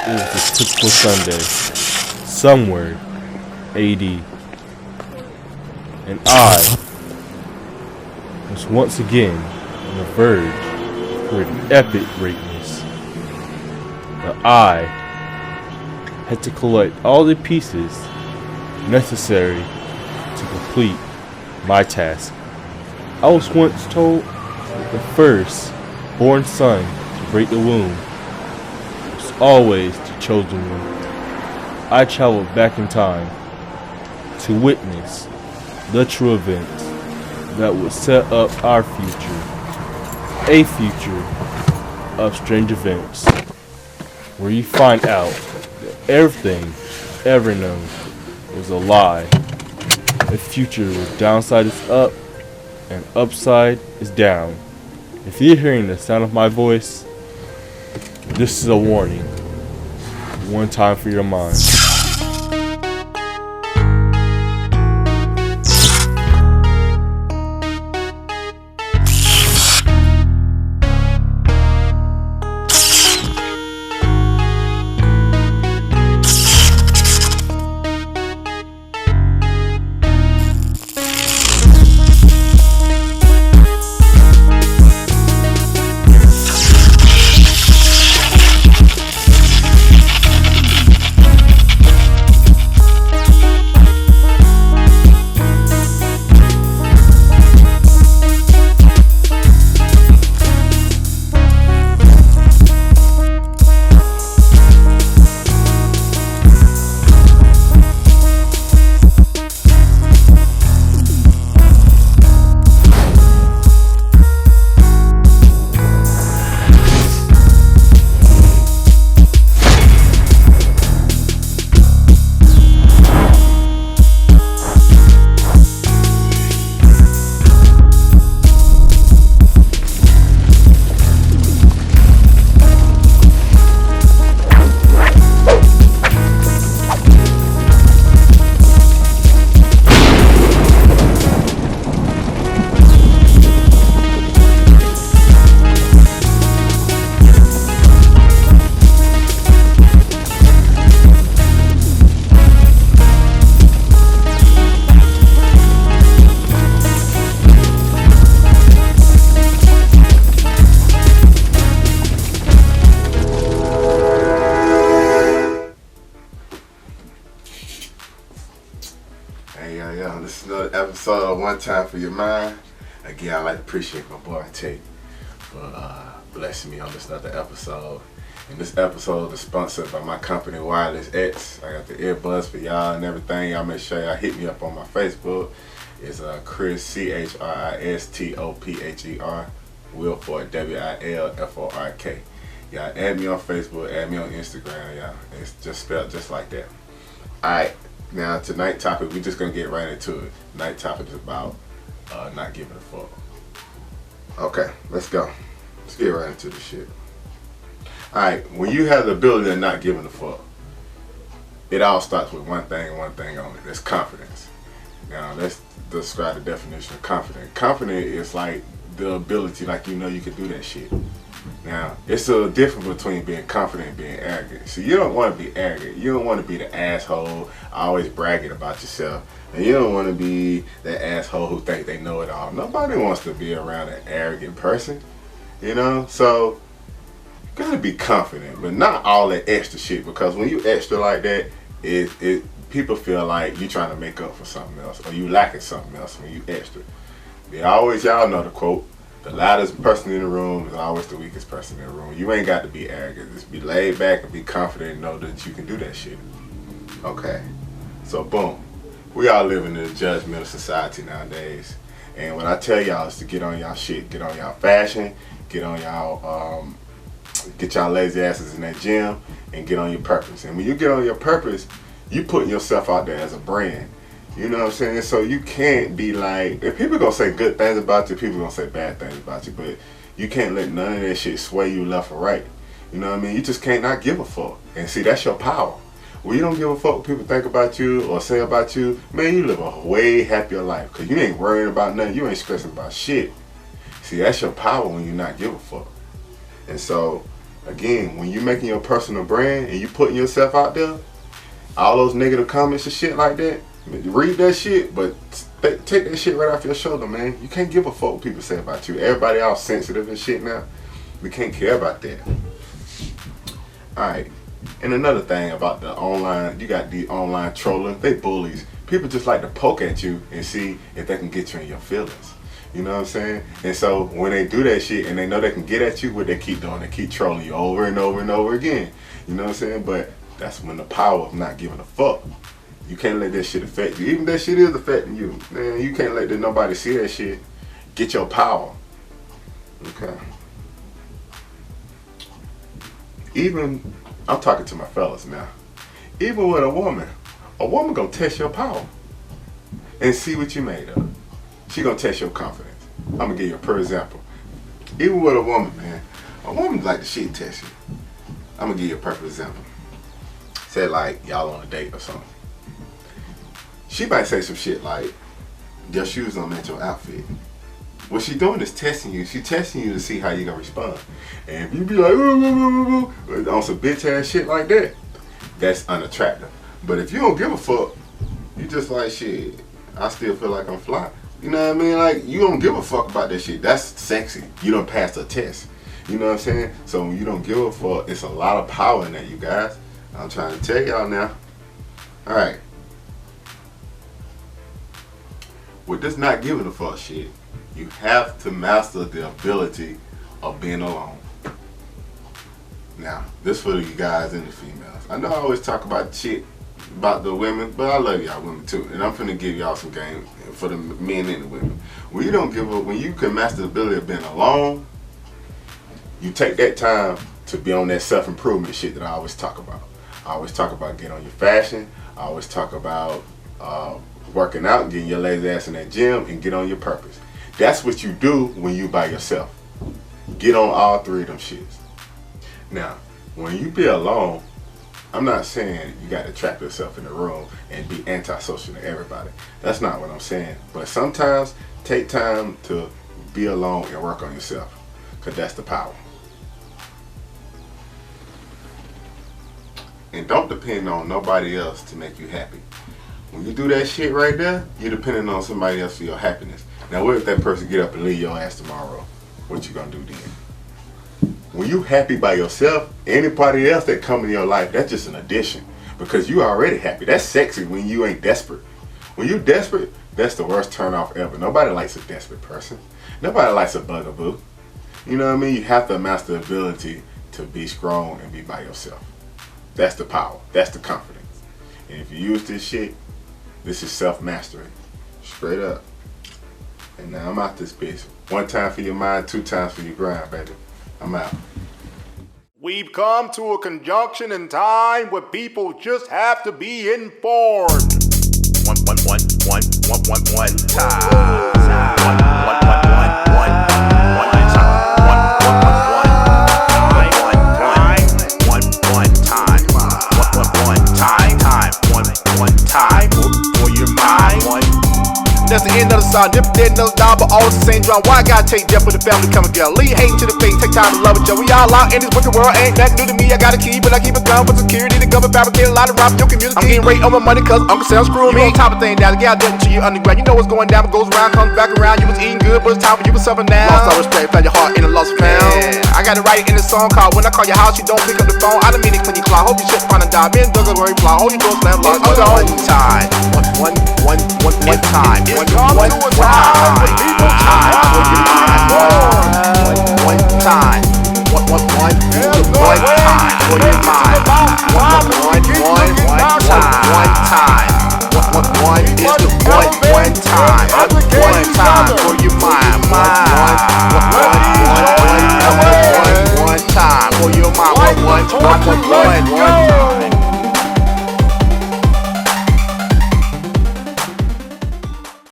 It was a typical Sunday, somewhere, AD, and I was once again on the verge toward epic greatness. But I had to collect all the pieces necessary to complete my task. I was once told that the first born son to break the womb was always the chosen one. I traveled back in time to witness the true events that would set up our future, a future of strange events, where you find out that everything ever known was a lie. A future where downside is up and upside is down. If you're hearing the sound of my voice, this is a warning. One time for your mind. This is another episode of One Time for Your Mind. Again, I'd like to appreciate my boy Tate for blessing me on this another episode. And this episode is sponsored by my company, Wireless X. I got the earbuds for y'all and everything. Y'all make sure y'all hit me up on my Facebook. It's Chris, CHRISTOPHER, Wilfork, WILFORK. Y'all add me on Facebook, add me on Instagram, y'all. It's just spelled just like that. Alright. Now, tonight's topic, we're just going to get right into it. Tonight's topic is about not giving a fuck. Okay, let's go. Let's get right into this shit. Alright, when you have the ability of not giving a fuck, it all starts with one thing and one thing only. That's confidence. Now, let's describe the definition of confidence. Confident is like the ability, like you know you can do that shit. Now, it's a difference between being confident and being arrogant. So you don't want to be arrogant. You don't want to be the asshole always bragging about yourself. And you don't want to be that asshole who think they know it all. Nobody wants to be around an arrogant person. You know? So, you gotta be confident, but not all that extra shit. Because when you extra like that, people feel like you trying to make up for something else. Or you lacking something else when you extra. Y'all know the quote. The loudest person in the room is always the weakest person in the room. You ain't got to be arrogant. Just be laid back and be confident and know that you can do that shit. Okay. So, boom. We all live in a judgmental society nowadays. And what I tell y'all is to get on y'all shit. Get on y'all fashion. Get on y'all, get y'all lazy asses in that gym. And get on your purpose. And when you get on your purpose, you putting yourself out there as a brand. You know what I'm saying? So you can't be like, if people gonna say good things about you, people gonna say bad things about you, but you can't let none of that shit sway you left or right. You know what I mean? You just can't not give a fuck. And see, that's your power. When you don't give a fuck what people think about you or say about you, man, you live a way happier life. Cause you ain't worrying about nothing, you ain't stressing about shit. See, that's your power when you not give a fuck. And so, Again, when you're making your personal brand and you putting yourself out there, all those negative comments and shit like that, read that shit, but take that shit right off your shoulder, man. You can't give a fuck what people say about you. Everybody all sensitive and shit now. We can't care about that. Alright. And another thing about the online, you got the online trolling, they bullies. People just like to poke at you and see if they can get you in your feelings. You know what I'm saying? And so when they do that shit and they know they can get at you, what they keep doing, they keep trolling you over and over and over again. You know what I'm saying? But that's when the power of not giving a fuck. You can't let that shit affect you. Even if that shit is affecting you, man, you can't let nobody see that shit. Get your power. Okay. Even, I'm talking to my fellas now. Even with a woman gonna test your power and see what you made of. She gonna test your confidence. I'm gonna give you a per example. Even with a woman, man, a woman like the shit test you. I'm gonna give you a perfect example. Say like y'all on a date or something. She might say some shit like, your shoes don't match your outfit. What she doing is testing you. She testing you to see how you gonna respond. And if you be like, on some bitch ass shit like that, that's unattractive. But if you don't give a fuck, you just like, shit, I still feel like I'm fly. You know what I mean? Like, you don't give a fuck about that shit. That's sexy. You done passed a test. You know what I'm saying? So when you don't give a fuck, it's a lot of power in that, you guys. I'm trying to tell y'all now. Alright. With this not giving a fuck shit, you have to master the ability of being alone. Now, this for you guys and the females. I know I always talk about shit about the women, but I love y'all women too. And I'm finna give y'all some game for the men and the women. When you don't give up, when you can master the ability of being alone, you take that time to be on that self-improvement shit that I always talk about. I always talk about getting on your fashion. I always talk about working out, getting your lazy ass in that gym, and get on your purpose. That's what you do when you by yourself. Get on all three of them shits. Now, when you be alone, I'm not saying you got to trap yourself in the room and be antisocial to everybody. That's not what I'm saying. But sometimes take time to be alone and work on yourself, because that's the power. And don't depend on nobody else to make you happy. When you do that shit right there, you're depending on somebody else for your happiness. Now what if that person get up and leave your ass tomorrow? What you gonna do then? When you happy by yourself, anybody else that come in your life, that's just an addition. Because you already happy. That's sexy when you ain't desperate. When you desperate, that's the worst turn off ever. Nobody likes a desperate person. Nobody likes a bugaboo. You know what I mean? You have to master the ability to be strong and be by yourself. That's the power. That's the confidence. And if you use this shit, this is self-mastery. Straight up. And now I'm out this bitch. 1 time for your mind, 2 times for your grind, baby. I'm out. We've come to a conjunction in time where people just have to be informed. One time. One time for your mind. That's the end of the song. Nip dead, another dog, but always the same drum. Why I gotta take death for the family coming together? Leave hating to the face, take time to love each other. We all out in this wicked world, ain't nothing new to me. I got a key, but I keep a gun for security. The government fabricate a lot of rap, joking music. I'm getting rate on my money, cause Uncle Sam screwing me. You on top of thing now, get out there to you underground. You know what's going down, it goes around, comes back around. You was eating good, but it's time for you to suffer now. Lost all respect, found your heart in a lost found. I gotta write it in a song called When I Call Your House, You Don't Pick Up the Phone. I don't mean to clean your clock, hope you shit find a dime. Me and Doug are very fly, hold your door slam lock. One time, one time, one time for your mind. One time for your mind.